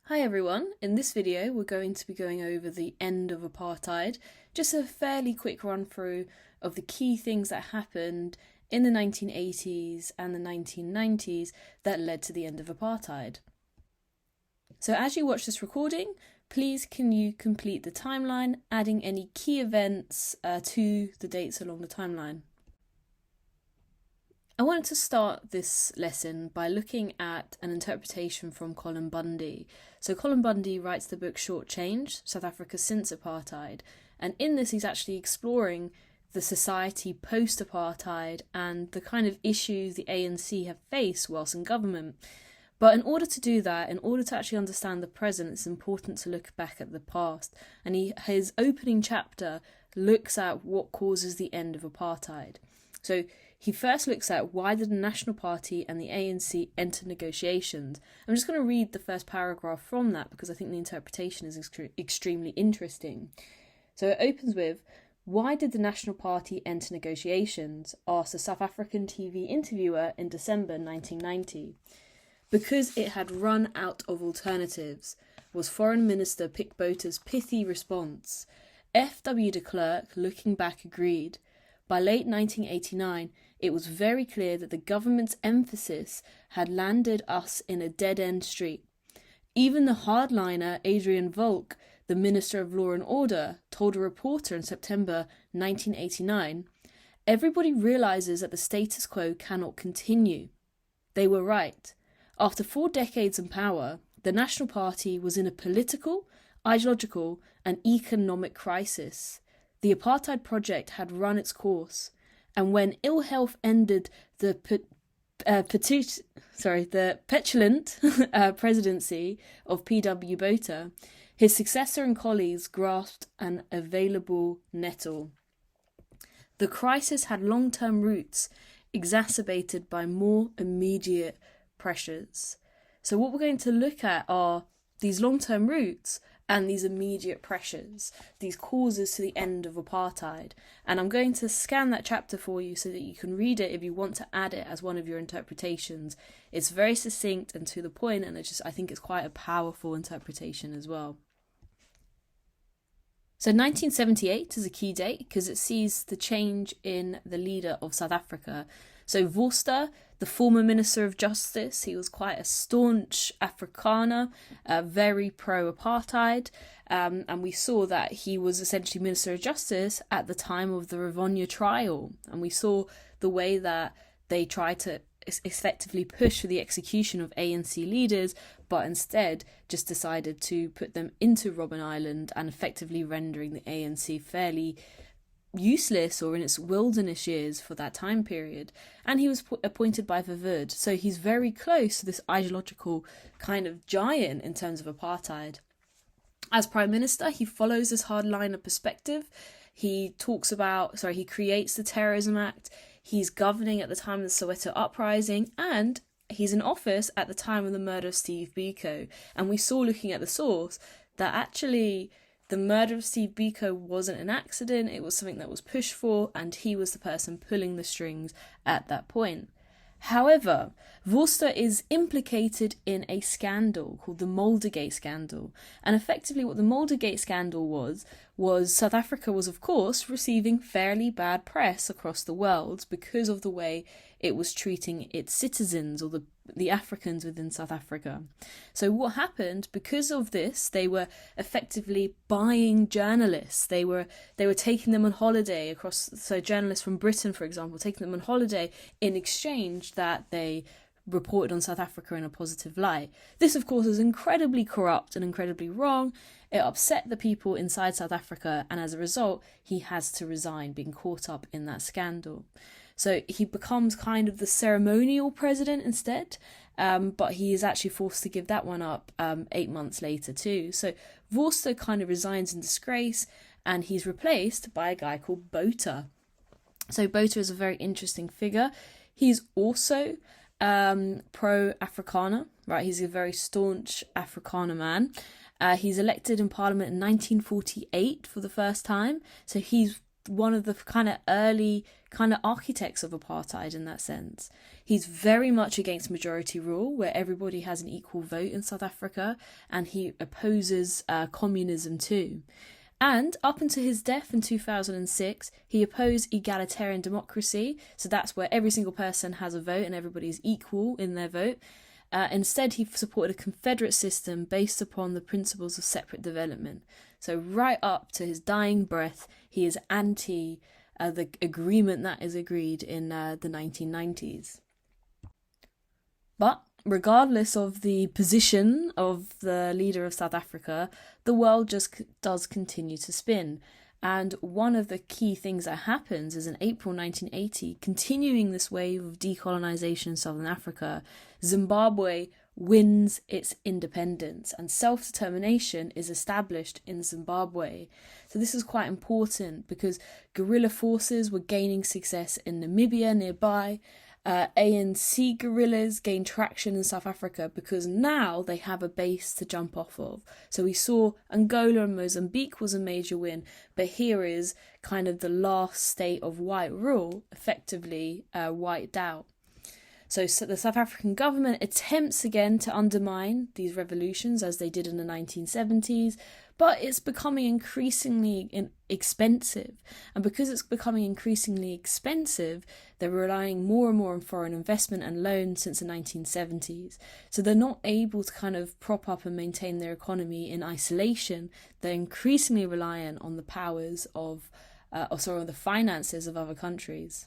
Hi everyone, in this video we're going to be going over the end of apartheid, just a fairly quick run through of the key things that happened in the 1980s and the 1990s that led to the end of apartheid. So as you watch this recording, please can you complete the timeline, adding any key events to the dates along the timeline. I wanted to start this lesson by looking at an interpretation from Colin Bundy. So Colin Bundy writes the book Short Change, South Africa Since Apartheid, and in this he's actually exploring the society post-apartheid and the kind of issues the ANC have faced whilst in government. But in order to do that, in order to actually understand the present, it's important to look back at the past. And his opening chapter looks at what causes the end of apartheid. So he first looks at why did the National Party and the ANC enter negotiations. I'm just going to read the first paragraph from that because I think the interpretation is extremely interesting. So it opens with, why did the National Party enter negotiations? Asked a South African TV interviewer in December 1990. Because it had run out of alternatives, was Foreign Minister Pik Bota's pithy response. F.W. de Klerk, looking back, agreed. By late 1989, it was very clear that the government's emphasis had landed us in a dead-end street. Even the hardliner Adrian Volk, the Minister of Law and Order, told a reporter in September 1989, "Everybody realises that the status quo cannot continue." They were right. After 4 decades in power, the National Party was in a political, ideological and economic crisis. The apartheid project had run its course, and when ill health ended the petulant presidency of P.W. Botha, his successor and colleagues grasped an available nettle. The crisis had long-term roots, exacerbated by more immediate pressures. So what we're going to look at are these long-term roots and these immediate pressures, these causes to the end of apartheid. And I'm going to scan that chapter for you so that you can read it if you want to add it as one of your interpretations. It's very succinct and to the point, and I think it's quite a powerful interpretation as well. So 1978 is a key date because it sees the change in the leader of South Africa. So Vorster, the former Minister of Justice, he was quite a staunch Afrikaner, very pro-apartheid, and we saw that he was essentially Minister of Justice at the time of the Rivonia trial, and we saw the way that they tried to effectively push for the execution of ANC leaders, but instead just decided to put them into Robben Island and effectively rendering the ANC fairly useless or in its wilderness years for that time period. And he was appointed by Verwoerd, so he's very close to this ideological kind of giant in terms of apartheid. As Prime Minister, he follows this hardliner perspective. He creates the Terrorism Act, he's governing at the time of the Soweto uprising, and he's in office at the time of the murder of Steve Biko. And we saw, looking at the source, that actually the murder of Steve Biko wasn't an accident, it was something that was pushed for, and he was the person pulling the strings at that point. However, Vorster is implicated in a scandal called the Mouldergate scandal. And effectively what the Mouldergate scandal was South Africa was, of course, receiving fairly bad press across the world because of the way it was treating its citizens, or the Africans within South Africa. So what happened, because of this, they were effectively buying journalists. They were taking them on holiday so journalists from Britain, for example, taking them on holiday in exchange that they reported on South Africa in a positive light. This, of course, is incredibly corrupt and incredibly wrong. It upset the people inside South Africa, and as a result, he has to resign, being caught up in that scandal. So he becomes kind of the ceremonial president instead, but he is actually forced to give that one up 8 months later too. So Vorster kind of resigns in disgrace, and he's replaced by a guy called Botha. So Botha is a very interesting figure. He's also pro-Afrikaner, right? He's a very staunch Afrikaner man. He's elected in Parliament in 1948 for the first time. So he's one of the kind of early kind of architects of apartheid in that sense. He's very much against majority rule, where everybody has an equal vote in South Africa, and he opposes communism too. And up until his death in 2006, he opposed egalitarian democracy. So that's where every single person has a vote and everybody is equal in their vote. Instead, he supported a confederate system based upon the principles of separate development. So right up to his dying breath, he is anti the agreement that is agreed in the 1990s. But regardless of the position of the leader of South Africa, the world just does continue to spin. And one of the key things that happens is in April 1980, continuing this wave of decolonization in Southern Africa, Zimbabwe wins its independence and self-determination is established in Zimbabwe. So this is quite important because guerrilla forces were gaining success in Namibia nearby. ANC guerrillas gained traction in South Africa because now they have a base to jump off of. So we saw Angola and Mozambique was a major win, but here is kind of the last state of white rule effectively wiped out. So the South African government attempts again to undermine these revolutions as they did in the 1970s, but it's becoming increasingly expensive. And because it's becoming increasingly expensive, they're relying more and more on foreign investment and loans since the 1970s. So they're not able to kind of prop up and maintain their economy in isolation. They're increasingly reliant on the powers of, the finances of other countries.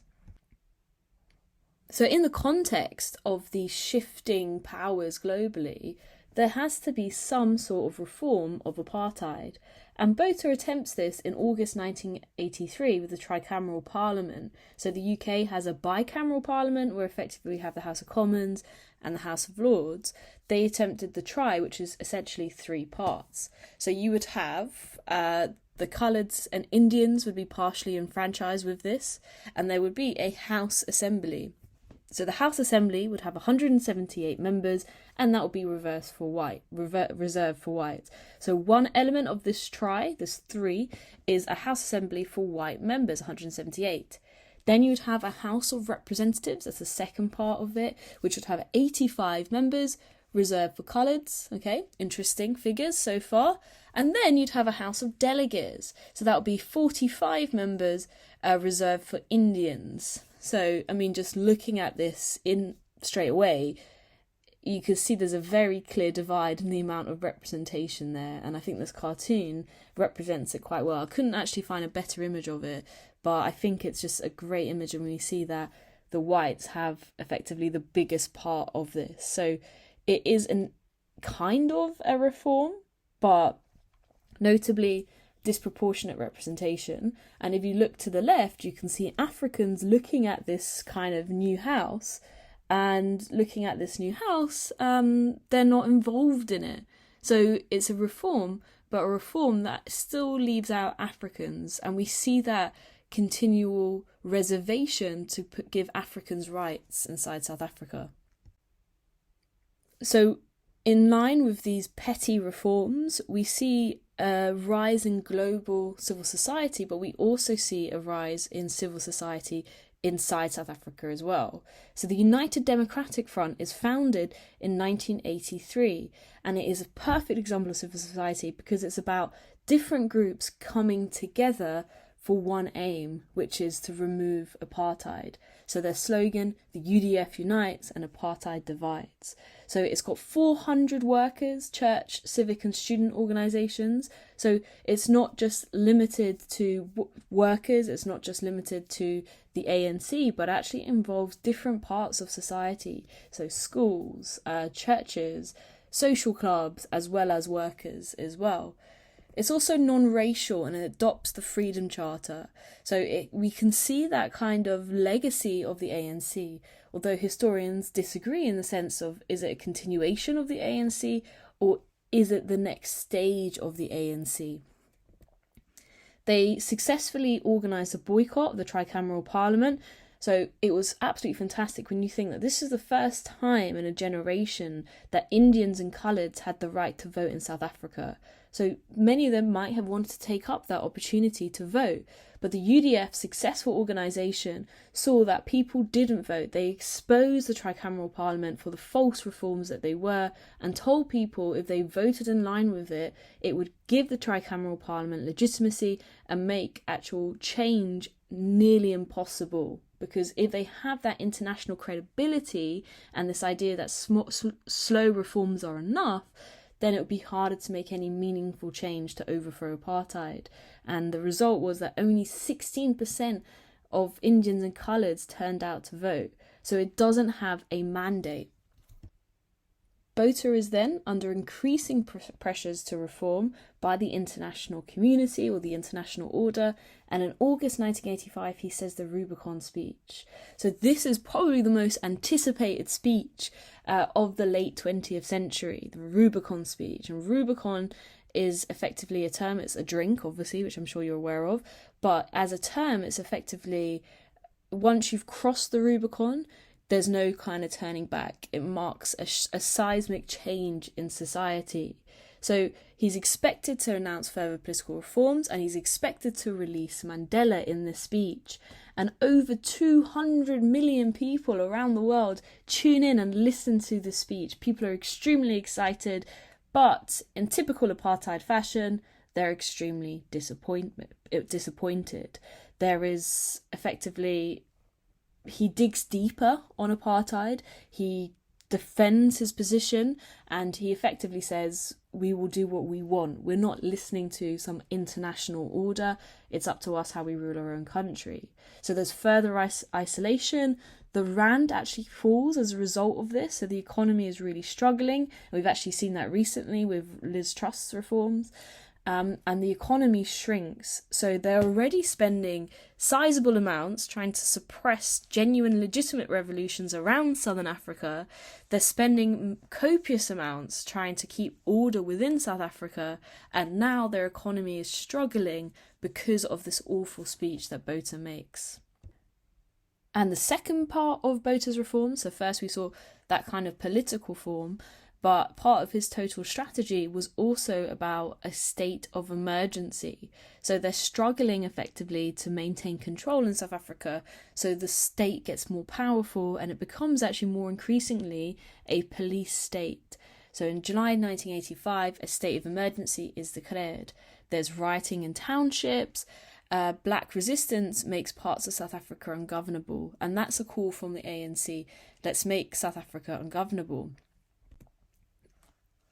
So in the context of these shifting powers globally, there has to be some sort of reform of apartheid. And Botha attempts this in August 1983 with the tricameral parliament. So the UK has a bicameral parliament where effectively we have the House of Commons and the House of Lords. They attempted the tri, which is essentially 3 parts. So you would have the coloureds and Indians would be partially enfranchised with this, and there would be a House Assembly. So the House Assembly would have 178 members, and that would be reserved for whites. So one element of this tri, this 3, is a House Assembly for white members, 178. Then you'd have a House of Representatives, that's the second part of it, which would have 85 members, reserved for coloureds. Okay, interesting figures so far. And then you'd have a House of Delegates. So that would be 45 members reserved for Indians. So, I mean, just looking at this in straight away, you can see there's a very clear divide in the amount of representation there. And I think this cartoon represents it quite well. I couldn't actually find a better image of it, but I think it's just a great image. And we see that the whites have effectively the biggest part of this. So it is kind of a reform, but notably disproportionate representation. And if you look to the left, you can see Africans looking at this kind of new house, and looking at this new house, they're not involved in it. So it's a reform, but a reform that still leaves out Africans, and we see that continual reservation to give Africans rights inside South Africa. So in line with these petty reforms, we see a rise in global civil society, but we also see a rise in civil society inside South Africa as well. So the United Democratic Front is founded in 1983, and it is a perfect example of civil society because it's about different groups coming together for one aim, which is to remove apartheid. So their slogan, the UDF unites and apartheid divides. So it's got 400 workers, church, civic and student organisations. So it's not just limited to workers, it's not just limited to the ANC, but actually involves different parts of society. So schools, churches, social clubs, as well as workers as well. It's also non-racial and it adopts the Freedom Charter. So we can see that kind of legacy of the ANC, although historians disagree in the sense of, is it a continuation of the ANC or is it the next stage of the ANC? They successfully organised a boycott of the tricameral parliament, So it was absolutely fantastic when you think that this is the first time in a generation that Indians and coloureds had the right to vote in South Africa. So many of them might have wanted to take up that opportunity to vote. But the UDF, successful organisation, saw that people didn't vote. They exposed the tricameral parliament for the false reforms that they were, and told people if they voted in line with it, it would give the tricameral parliament legitimacy and make actual change nearly impossible. Because if they have that international credibility and this idea that slow reforms are enough, then it would be harder to make any meaningful change to overthrow apartheid. And the result was that only 16% of Indians and coloureds turned out to vote. So it doesn't have a mandate. Botha is then under increasing pressures to reform by the international community or the international order, and in August 1985 he says the Rubicon speech. So this is probably the most anticipated speech of the late 20th century, the Rubicon speech. And Rubicon is effectively a term, it's a drink obviously, which I'm sure you're aware of, but as a term it's effectively, once you've crossed the Rubicon, there's no kind of turning back. It marks a seismic change in society. So he's expected to announce further political reforms, and he's expected to release Mandela in this speech. And over 200 million people around the world tune in and listen to this speech. People are extremely excited, but in typical apartheid fashion, they're extremely disappointed. There is effectively, he digs deeper on apartheid, he defends his position, and he effectively says, we will do what we want. We're not listening to some international order. It's up to us how we rule our own country. So there's further isolation. The rand actually falls as a result of this. So the economy is really struggling. We've actually seen that recently with Liz Truss's reforms. And the economy shrinks. So they're already spending sizable amounts trying to suppress genuine legitimate revolutions around Southern Africa. They're spending copious amounts trying to keep order within South Africa, and now their economy is struggling because of this awful speech that Botha makes. And the second part of Botha's reform, so first we saw that kind of political form, but part of his total strategy was also about a state of emergency. So they're struggling effectively to maintain control in South Africa, so the state gets more powerful and it becomes actually more increasingly a police state. So in July 1985, a state of emergency is declared. There's rioting in townships. Black resistance makes parts of South Africa ungovernable, and that's a call from the ANC. Let's make South Africa ungovernable.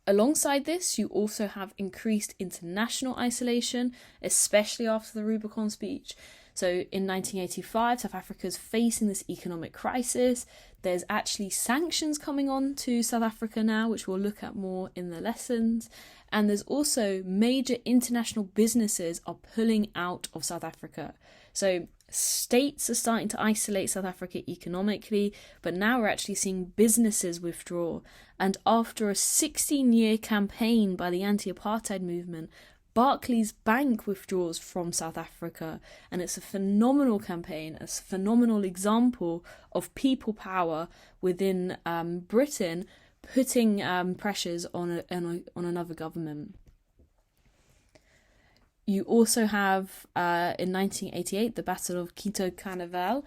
Alongside this, you also have increased international isolation, especially after the Rubicon speech. So in 1985, South Africa is facing this economic crisis. There's actually sanctions coming on to South Africa now, which we'll look at more in the lessons. And there's also major international businesses are pulling out of South Africa. So states are starting to isolate South Africa economically, but now we're actually seeing businesses withdraw. And after a 16-year campaign by the anti-apartheid movement, Barclays Bank withdraws from South Africa, and it's a phenomenal campaign, a phenomenal example of people power within Britain putting pressures on another government. You also have, in 1988, the Battle of Quito Carnaval,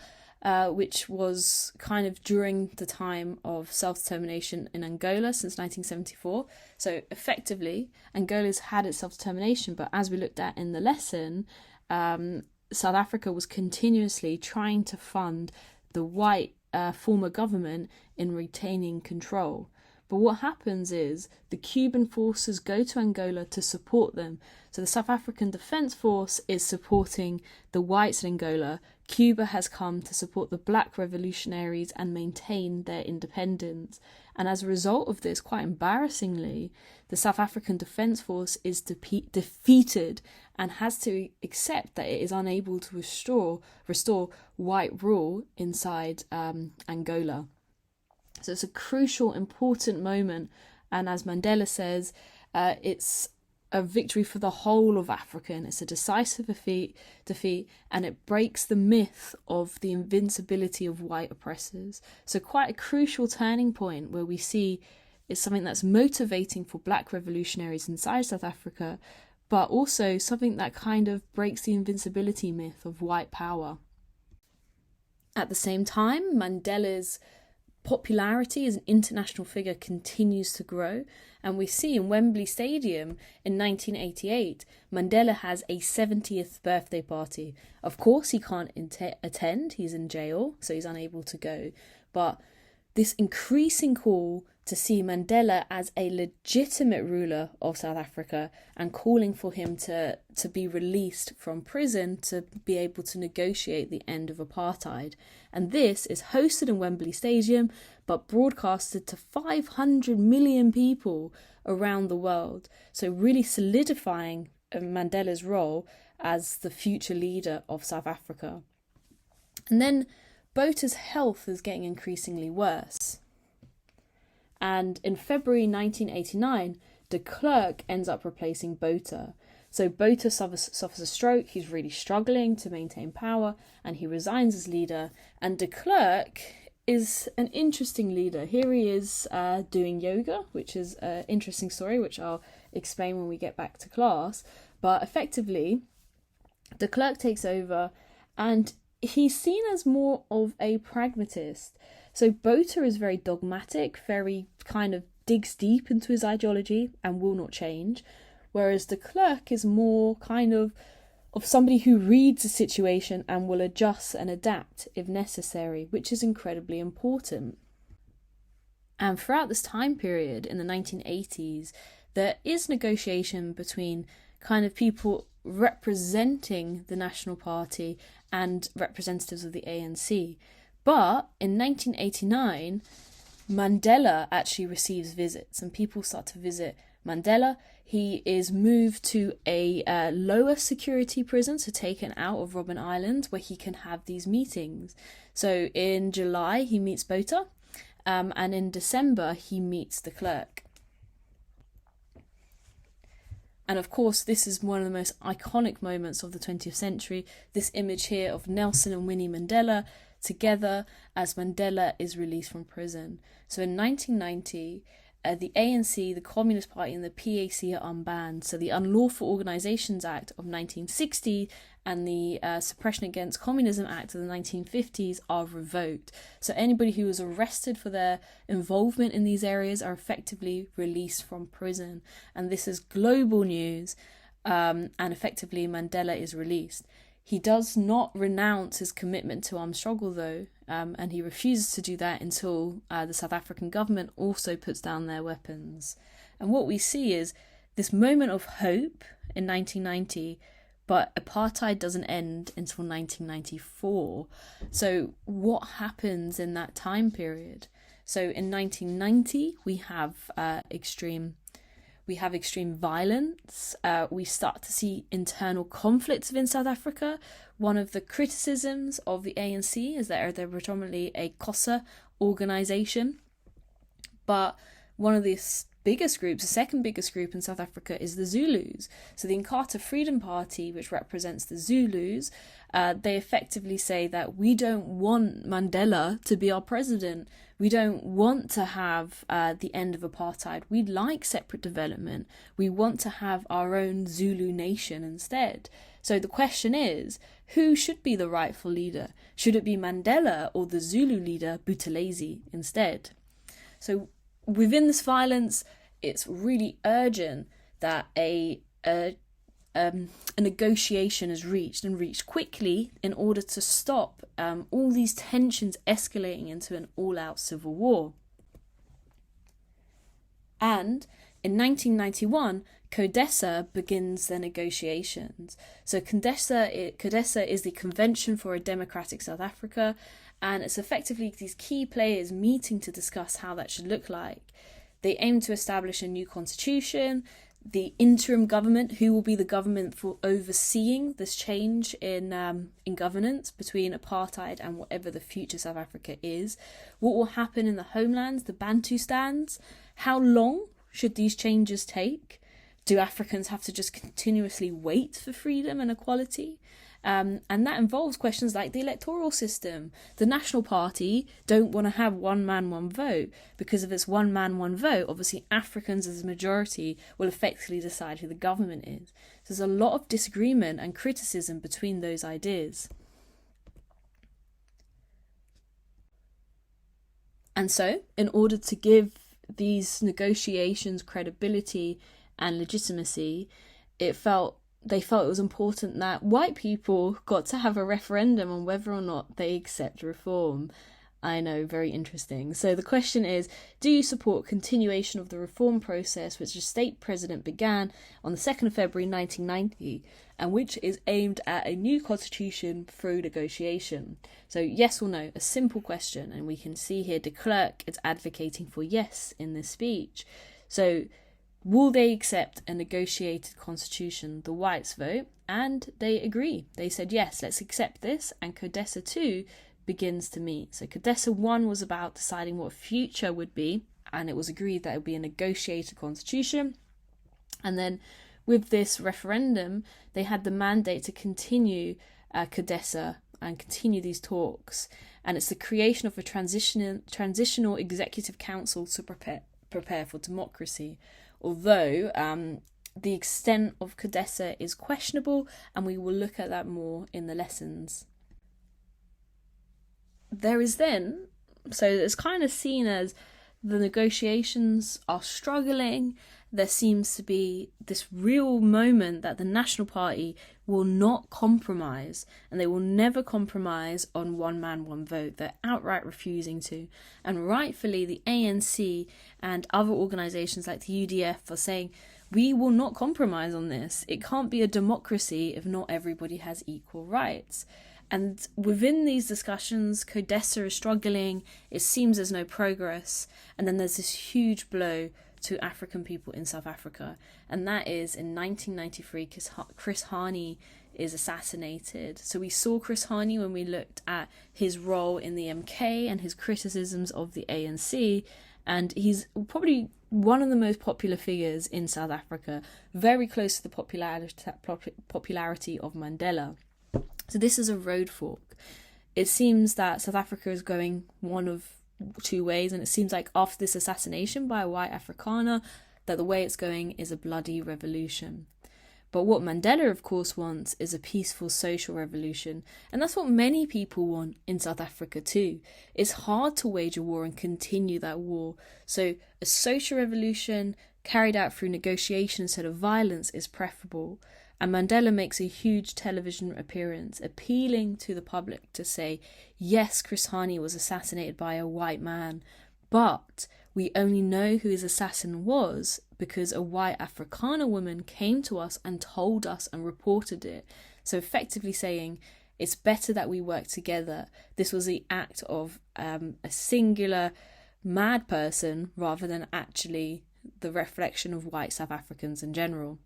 which was kind of during the time of self-determination in Angola since 1974. So effectively, Angola's had its self-determination, but as we looked at in the lesson, South Africa was continuously trying to fund the white former government in retaining control. But what happens is the Cuban forces go to Angola to support them. So the South African Defence Force is supporting the whites in Angola. Cuba has come to support the black revolutionaries and maintain their independence. And as a result of this, quite embarrassingly, the South African Defence Force is defeated and has to accept that it is unable to restore white rule inside Angola. So it's a crucial, important moment. And as Mandela says, it's a victory for the whole of Africa, and it's a decisive defeat, and it breaks the myth of the invincibility of white oppressors. So quite a crucial turning point where we see it's something that's motivating for black revolutionaries inside South Africa, but also something that kind of breaks the invincibility myth of white power. At the same time, Mandela's popularity as an international figure continues to grow, and we see in Wembley Stadium in 1988 Mandela has a 70th birthday party. Of course he can't attend, he's in jail, so he's unable to go, but this increasing call to see Mandela as a legitimate ruler of South Africa and calling for him to be released from prison to be able to negotiate the end of apartheid. And this is hosted in Wembley Stadium but broadcasted to 500 million people around the world. So really solidifying Mandela's role as the future leader of South Africa. And then Botha's health is getting increasingly worse. And in February 1989, de Klerk ends up replacing Botha. So Botha suffers a stroke, he's really struggling to maintain power, and he resigns as leader. And de Klerk is an interesting leader. Here he is doing yoga, which is an interesting story, which I'll explain when we get back to class. But effectively, de Klerk takes over, and he's seen as more of a pragmatist. So Botha is very dogmatic, very kind of digs deep into his ideology and will not change, whereas de Klerk is more kind of somebody who reads the situation and will adjust and adapt if necessary, which is incredibly important. And throughout this time period in the 1980s, there is negotiation between kind of people representing the National Party and representatives of the ANC. But in 1989, Mandela actually receives visits and people start to visit Mandela. He is moved to a lower security prison, so taken out of Robben Island, where he can have these meetings. So in July, he meets Botha, and in December, he meets de Klerk. And of course, this is one of the most iconic moments of the 20th century, this image here of Nelson and Winnie Mandela together as Mandela is released from prison. So in 1990, the ANC, the Communist Party and the PAC are unbanned. So the Unlawful Organisations Act of 1960 and the Suppression Against Communism Act of the 1950s are revoked. So anybody who was arrested for their involvement in these areas are effectively released from prison. And this is global news, and effectively Mandela is released. He does not renounce his commitment to armed struggle, though, and he refuses to do that until the South African government also puts down their weapons. And what we see is this moment of hope in 1990, but apartheid doesn't end until 1994. So what happens in that time period? So in 1990, we have extreme violence. We start to see internal conflicts within South Africa. One of the criticisms of the ANC is that they're predominantly a Xhosa organisation. But one of the biggest groups, the second biggest group in South Africa, is the Zulus. So the Inkatha Freedom Party, which represents the Zulus, they effectively say that we don't want Mandela to be our president. We don't want to have the end of apartheid. We'd like separate development. We want to have our own Zulu nation instead. So the question is, who should be the rightful leader? Should it be Mandela or the Zulu leader, Buthelezi, instead? So within this violence, it's really urgent that a negotiation is reached quickly in order to stop all these tensions escalating into an all-out civil war. And in 1991, CODESA begins their negotiations. So CODESA is the Convention for a Democratic South Africa, and it's effectively these key players meeting to discuss how that should look like. They aim to establish a new constitution, the interim government, who will be the government for overseeing this change in governance between apartheid and whatever the future South Africa is, what will happen in the homelands, the Bantustans, how long should these changes take, Do Africans have to just continuously wait for freedom and equality? And that involves questions like the electoral system. The National Party don't want to have one man, one vote, because if it's one man, one vote, obviously Africans as a majority will effectively decide who the government is. So there's a lot of disagreement and criticism between those ideas. And so, in order to give these negotiations credibility and legitimacy, they felt it was important that white people got to have a referendum on whether or not they accept reform. I know, very interesting. So the question is, do you support continuation of the reform process which the state president began on the 2nd of February 1990 and which is aimed at a new constitution through negotiation? So yes or no, a simple question, and we can see here de Klerk is advocating for yes in this speech. So will they accept a negotiated constitution? The whites vote, and they agree. They said, yes, let's accept this, and Codessa 2 begins to meet. So Codessa 1 was about deciding what future would be, and it was agreed that it would be a negotiated constitution. And then with this referendum, they had the mandate to continue Codessa and continue these talks. And it's the creation of a transitional executive council to prepare for democracy. Although the extent of Codessa is questionable, and we will look at that more in the lessons. There is then, so it's kind of seen as the negotiations are struggling. There seems to be this real moment that the National Party will not compromise, and they will never compromise on one man, one vote. They're outright refusing to. And rightfully, the ANC and other organisations like the UDF are saying, we will not compromise on this. It can't be a democracy if not everybody has equal rights. And within these discussions, Codessa is struggling. It seems there's no progress. And then there's this huge blow to African people in South Africa. And that is in 1993, Chris Hani is assassinated. So we saw Chris Hani when we looked at his role in the MK and his criticisms of the ANC. And he's probably one of the most popular figures in South Africa, very close to the popularity of Mandela. So this is a road fork. It seems that South Africa is going one of two ways, and it seems like after this assassination by a white Afrikaner, that the way it's going is a bloody revolution. But what Mandela, of course, wants is a peaceful social revolution, and that's what many people want in South Africa too. It's hard to wage a war and continue that war, so a social revolution carried out through negotiation instead of violence is preferable. And Mandela makes a huge television appearance, appealing to the public to say, yes, Chris Hani was assassinated by a white man, but we only know who his assassin was because a white Afrikaner woman came to us and told us and reported it. So effectively saying, it's better that we work together. This was the act of a singular mad person rather than actually the reflection of white South Africans in general.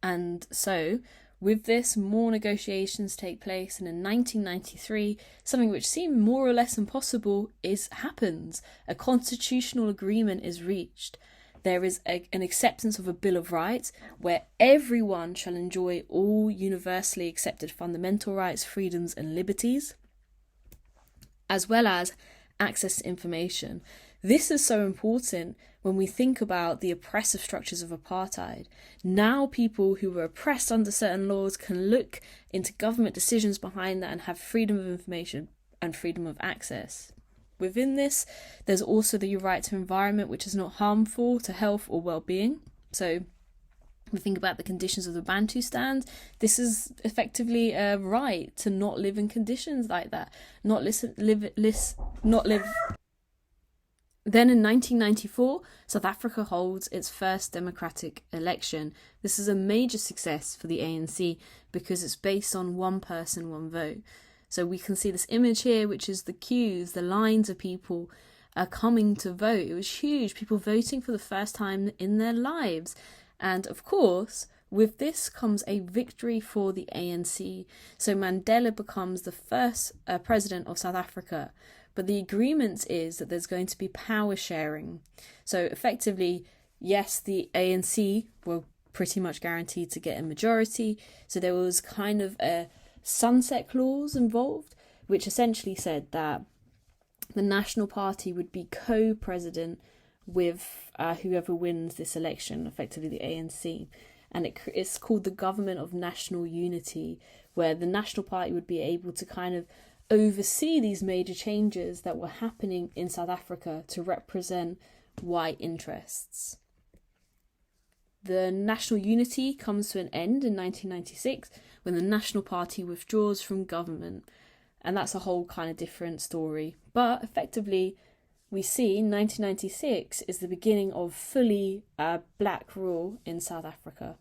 And so, with this, more negotiations take place, and in 1993, something which seemed more or less impossible happens. A constitutional agreement is reached. There is an acceptance of a Bill of Rights, where everyone shall enjoy all universally accepted fundamental rights, freedoms and liberties, as well as access to information. This is so important when we think about the oppressive structures of apartheid. Now people who were oppressed under certain laws can look into government decisions behind that and have freedom of information and freedom of access. Within this, there's also the right to environment, which is not harmful to health or well-being. So we think about the conditions of the Bantustan. This is effectively a right to not live in conditions like that, not live. Then in 1994, South Africa holds its first democratic election. This is a major success for the ANC because it's based on one person, one vote. So we can see this image here, which is the queues, the lines of people coming to vote. It was huge, people voting for the first time in their lives. And of course, with this comes a victory for the ANC. So Mandela becomes the first president of South Africa. But the agreement is that there's going to be power sharing. So effectively, yes, the ANC were pretty much guaranteed to get a majority, so there was kind of a sunset clause involved, which essentially said that the National Party would be co-president with whoever wins this election, effectively the ANC. And it's called the Government of National Unity, where the National Party would be able to kind of oversee these major changes that were happening in South Africa to represent white interests. The national unity comes to an end in 1996 when the National Party withdraws from government. And that's a whole kind of different story. But effectively, we see 1996 is the beginning of fully black rule in South Africa.